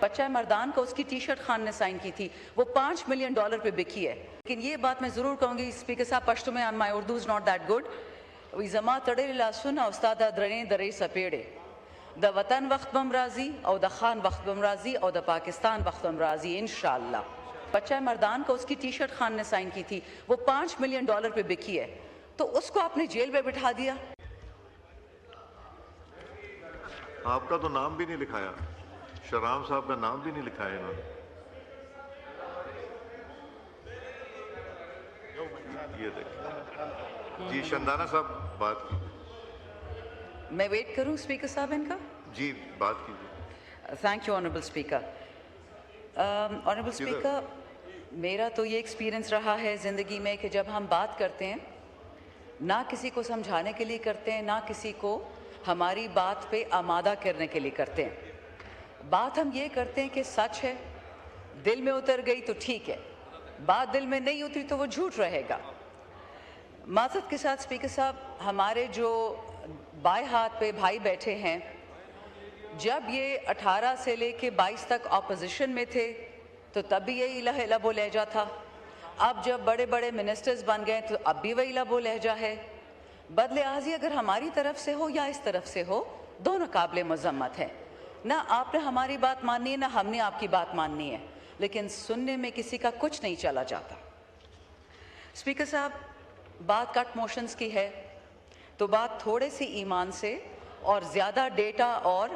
بچہ مردان کا اس کی ٹی شرٹ خان نے سائن کی تھی، وہ $5 ملین پہ بکی ہے. لیکن یہ بات میں ضرور کہوں گی اسپیکر صاحب پشتو میں، my Urdu is not that good. وی زما تڑے لا سنا استاد درنے درے سپیڑے دا وطن وقت بم راضی او دا خان وقت بم راضی او دا پاکستان وقت بم راضی انشاءاللہ. بچہ مردان کا اس کی ٹی شرٹ خان نے سائن کی تھی، وہ $5 ملین پہ بکی ہے، تو اس کو آپ نے جیل میں بٹھا دیا. آپ کا تو نام بھی نہیں لکھایا، شرام صاحب کا نام بھی نہیں لکھایا انہوں نے. یہ دیکھیں جی شندانہ صاحب بات کی. میں ویٹ کروں اسپیکر صاحب ان کا؟ جی بات کیجیے. Thank you honourable speaker. Honourable speaker, میرا تو یہ ایکسپیرئنس رہا ہے زندگی میں کہ جب ہم بات کرتے ہیں نہ کسی کو سمجھانے کے لیے کرتے ہیں، نہ کسی کو ہماری بات پہ آمادہ کرنے کے لیے کرتے ہیں. بات ہم یہ کرتے ہیں کہ سچ ہے، دل میں اتر گئی تو ٹھیک ہے، بات دل میں نہیں اتری تو وہ جھوٹ رہے گا. معذرت کے ساتھ اسپیکر صاحب، ہمارے جو بائیں ہاتھ پہ بھائی بیٹھے ہیں، جب یہ 18 سے لے کے 22 تک اپوزیشن میں تھے تو تب بھی یہی لب و لہجہ تھا. اب جب بڑے بڑے منسٹرز بن گئے تو اب بھی وہی لب و لہجہ ہے. بدلعازی اگر ہماری طرف سے ہو یا اس طرف سے ہو، دونوں قابل مذمت ہیں. نہ آپ نے ہماری بات ماننی ہے، نہ ہم نے آپ کی بات ماننی ہے، لیکن سننے میں کسی کا کچھ نہیں چلا جاتا. اسپیکر صاحب، بات کٹ موشنز کی ہے تو بات تھوڑے سی ایمان سے اور زیادہ ڈیٹا اور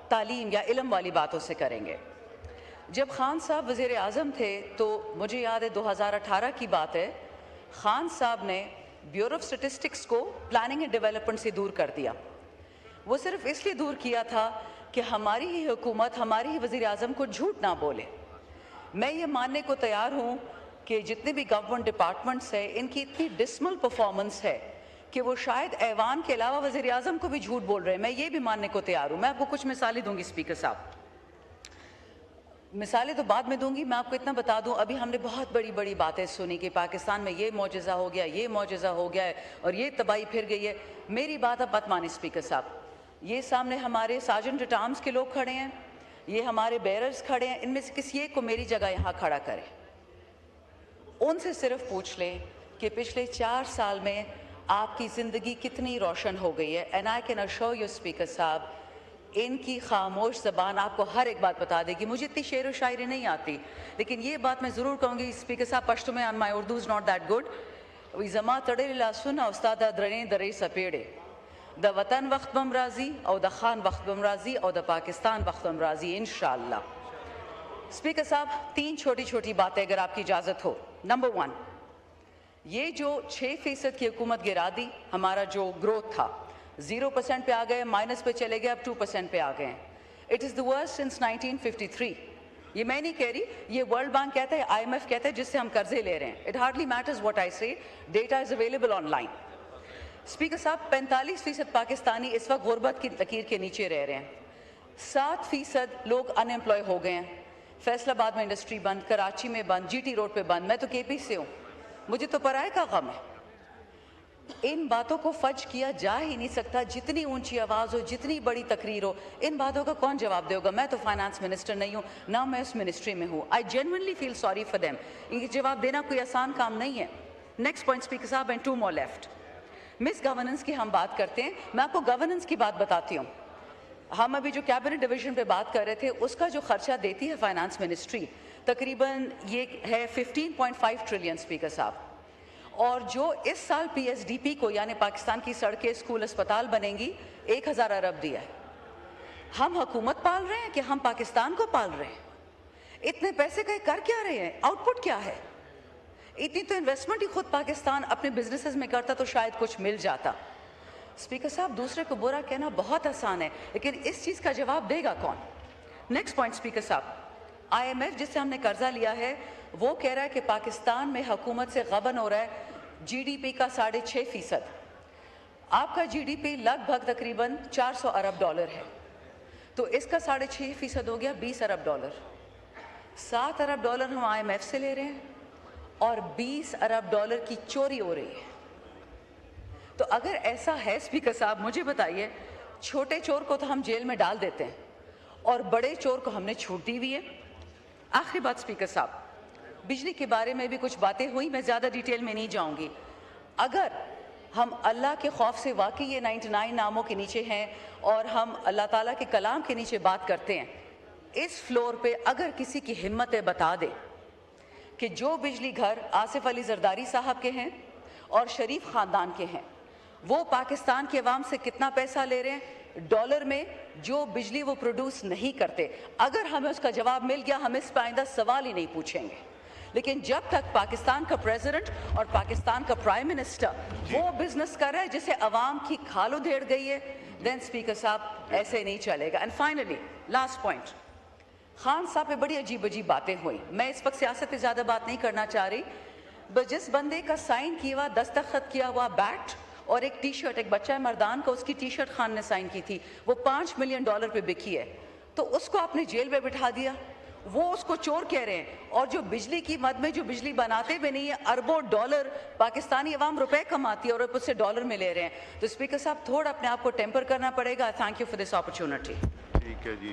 تعلیم یا علم والی باتوں سے کریں گے. جب خان صاحب وزیر اعظم تھے تو مجھے یاد ہے 2018 کی بات ہے، خان صاحب نے بیورو آف اسٹیٹسٹکس کو پلاننگ اینڈ ڈیولپمنٹ سے دور کر دیا. وہ صرف اس لیے دور کیا تھا کہ ہماری ہی حکومت، ہماری ہی وزیر اعظم کو جھوٹ نہ بولے. میں یہ ماننے کو تیار ہوں کہ جتنے بھی گورنمنٹ ڈپارٹمنٹس ہیں ان کی اتنی ڈسمل پرفارمنس ہے کہ وہ شاید ایوان کے علاوہ وزیر اعظم کو بھی جھوٹ بول رہے ہیں. میں یہ بھی ماننے کو تیار ہوں. میں آپ کو کچھ مثالیں دوں گی اسپیکر صاحب. مثالیں تو بعد میں دوں گی، میں آپ کو اتنا بتا دوں، ابھی ہم نے بہت بڑی بڑی باتیں سنی کہ پاکستان میں یہ معجزہ ہو گیا، یہ معجزہ ہو گیا ہے اور یہ تباہی پھر گئی ہے. میری بات اب مت مانی اسپیکر صاحب. یہ سامنے ہمارے سارجنٹ ایٹ آرمز کے لوگ کھڑے ہیں، یہ ہمارے بیررز کھڑے ہیں، ان میں سے کسی ایک کو میری جگہ یہاں کھڑا کریں. ان سے صرف پوچھ لیں کہ پچھلے 4 سال میں آپ کی زندگی کتنی روشن ہو گئی ہے. And I can assure you speaker صاحب، ان کی خاموش زبان آپ کو ہر ایک بات بتا دے گی. مجھے اتنی شعر و شاعری نہیں آتی، لیکن یہ بات میں ضرور کہوں گی اسپیکر صاحب پشتو میں، my Urdu is not that good. وی زما تڑے لا سنا استاد درنے درے سپیڑے دا وطن وقت بم راضی او دا خان وقت بم راضی او دا پاکستان وقت بم راضی انشاءاللہ. اسپیکر صاحب، 3 چھوٹی چھوٹی باتیں اگر آپ کی اجازت ہو. نمبر 1، یہ جو 6% کی حکومت گرا دی، ہمارا جو گروتھ تھا 0% پہ آ گئے، مائنس پہ چلے گئے، اب 2% پہ آ گئے ہیں. It is the worst since 1953. یہ میں نہیں کہہ رہی، یہ ورلڈ بینک کہتا ہے، آئی ایم ایف کہتا ہے، جس سے ہم قرضے لے رہے ہیں. It hardly matters what I say, data is available online. Speaker صاحب، 45% پاکستانی اس وقت غربت کی لکیر کے نیچے رہ رہے ہیں. 7% لوگ ان ایمپلائے ہو گئے ہیں. فیصل آباد میں انڈسٹری بند، کراچی میں بند، جی ٹی روڈ پہ بند. میں تو کے پی سے ہوں، مجھے تو پرائے کا غم ہے. ان باتوں کو فج کیا جا ہی نہیں سکتا. جتنی اونچی آواز ہو، جتنی بڑی تقریر ہو، ان باتوں کا کون جواب دے گا؟ میں تو فائنانس منسٹر نہیں ہوں، نہ میں اس منسٹری میں ہوں. I genuinely feel sorry for them. ان کے جواب دینا کوئی آسان کام نہیں ہے. نیکسٹ پوائنٹ اسپیکر صاحب، and 2 more left. Misgovernance کی ہم بات کرتے ہیں. میں آپ کو گورننس کی بات بتاتی ہوں. ہم ابھی جو کیبنٹ ڈویژن پہ بات کر رہے تھے، اس کا جو خرچہ دیتی ہے فائنانس منسٹری، تقریباً یہ ہے 15.5 ٹریلین اسپیکر صاحب. اور جو اس سال پی ایس ڈی پی کو، یعنی پاکستان کی سڑکیں، اسکول، اسپتال بنیں گی، 1000 ارب دیا ہے. ہم حکومت پال رہے ہیں کہ ہم پاکستان کو پال رہے ہیں؟ اتنے پیسے کا کر کیا رہے ہیں؟ آؤٹ پٹ کیا ہے؟ اتنی تو انویسٹمنٹ ہی خود پاکستان اپنے بزنسز میں کرتا تو شاید کچھ مل جاتا. اسپیکر صاحب، دوسرے کو برا کہنا بہت آسان ہے، لیکن اس چیز کا جواب دے گا کون؟ نیکسٹ پوائنٹ اسپیکر صاحب، آئی ایم ایف جس سے ہم نے قرضہ لیا ہے وہ کہہ رہا ہے کہ پاکستان میں حکومت سے غبن ہو رہا ہے جی ڈی پی کا 6.5%. آپ کا جی ڈی پی لگ بھگ تقریباً $400 ارب ہے، تو اس کا 6.5% ہو گیا $20 ارب. $7 ارب ہم آئی ایم ایف سے لے رہے ہیں اور $20 ارب کی چوری ہو رہی ہے. تو اگر ایسا ہے اسپیکر صاحب، مجھے بتائیے، چھوٹے چور کو تو ہم جیل میں ڈال دیتے ہیں اور بڑے چور کو ہم نے چھوٹ دی ہوئی ہے. آخری بات اسپیکر صاحب, بجلی کے بارے میں بھی کچھ باتیں ہوئی, میں زیادہ ڈیٹیل میں نہیں جاؤں گی. اگر ہم اللہ کے خوف سے واقعی یہ 99 ناموں کے نیچے ہیں اور ہم اللہ تعالیٰ کے کلام کے نیچے بات کرتے ہیں, اس فلور پہ اگر کسی کی ہمت ہے بتا دے کہ جو بجلی گھر آصف علی زرداری صاحب کے ہیں اور شریف خاندان کے ہیں, وہ پاکستان کے عوام سے کتنا پیسہ لے رہے ہیں ڈالر میں, جو بجلی وہ پروڈیوس نہیں کرتے. اگر ہمیں اس کا جواب مل گیا, ہم اس پہ آئندہ سوال ہی نہیں پوچھیں گے. لیکن جب تک پاکستان کا پریزیڈنٹ اور پاکستان کا پرائم منسٹر وہ بزنس کر رہا ہے جسے عوام کی کھال ادھیڑ گئی ہے, دین اسپیکر صاحب ایسے نہیں چلے گا. And finally last point, Khan صاحب پہ بڑی عجیب عجیب باتیں ہوئی. میں اس وقت سیاست پہ زیادہ بات نہیں کرنا چاہ رہی, بس جس بندے کا سائن کیا ہوا, دستخط کیا ہوا بیٹ اور ایک ٹی شرٹ, ایک بچہ مردان کا, اس کی ٹی شرٹ خان نے سائن کی تھی, وہ $5 ملین پہ بکی ہے, تو اس کو آپ نے جیل میں بٹھا دیا. وہ اس کو چور کہہ رہے ہیں, اور جو بجلی کی مد میں جو بجلی بناتے بھی نہیں ہے, اربوں ڈالر پاکستانی عوام روپے کماتی ہے اور اس سے ڈالر میں لے رہے ہیں. تو اسپیکر صاحب تھوڑا اپنے آپ کو ٹیمپر کرنا پڑے گا. Thank you for this opportunity. ٹھیک ہے جی.